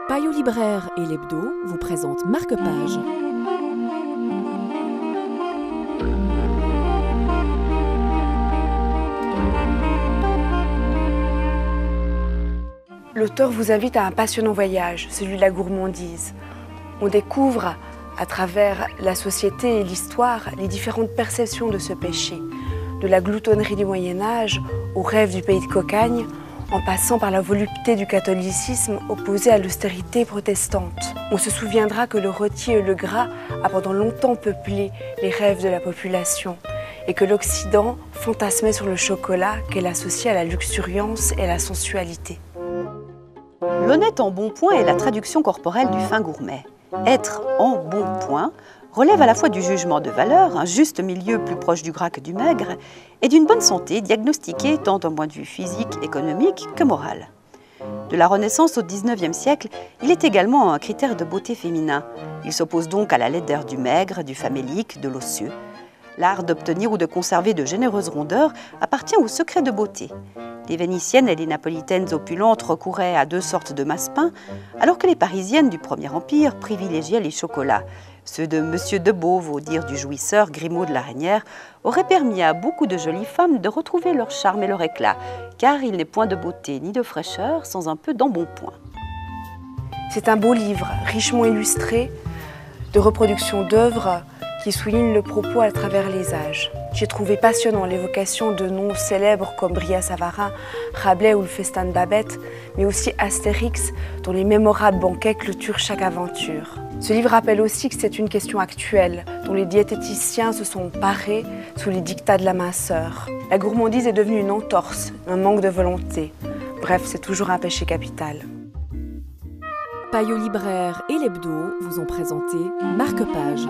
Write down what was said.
Payot Libraire et l'Hebdo vous présentent Marque-Page. L'auteur vous invite à un passionnant voyage, celui de la gourmandise. On découvre, à travers la société et l'histoire, les différentes perceptions de ce péché, de la gloutonnerie du Moyen-Âge au rêve du pays de Cocagne, en passant par la volupté du catholicisme opposé à l'austérité protestante. On se souviendra que le rôti et le gras a pendant longtemps peuplé les rêves de la population et que l'Occident fantasmait sur le chocolat qu'elle associait à la luxuriance et à la sensualité. L'honnête embonpoint est la traduction corporelle du fin gourmet. Être en bon point relève à la fois du jugement de valeur, un juste milieu plus proche du gras que du maigre, et d'une bonne santé diagnostiquée tant d'un point de vue physique, économique que moral. De la Renaissance au XIXe siècle, il est également un critère de beauté féminin. Il s'oppose donc à la laideur du maigre, du famélique, de l'osseux. L'art d'obtenir ou de conserver de généreuses rondeurs appartient au secret de beauté. Les Vénitiennes et les Napolitaines opulentes recouraient à deux sortes de massepain, alors que les Parisiennes du Premier Empire privilégiaient les chocolats. Ceux de Monsieur de Beauve, au dire du jouisseur Grimaud de la Reynière, auraient permis à beaucoup de jolies femmes de retrouver leur charme et leur éclat, car il n'est point de beauté ni de fraîcheur sans un peu d'embonpoint. C'est un beau livre, richement illustré, de reproductions d'œuvres qui soulignent le propos à travers les âges. J'ai trouvé passionnant l'évocation de noms célèbres comme Brillat-Savarin, Rabelais ou le Festin de Babette, mais aussi Astérix, dont les mémorables banquets clôturent chaque aventure. Ce livre rappelle aussi que c'est une question actuelle, dont les diététiciens se sont parés sous les dictats de la minceur. La gourmandise est devenue une entorse, un manque de volonté. Bref, c'est toujours un péché capital. Payot Libraire et l'Hebdo vous ont présenté Marque-Page.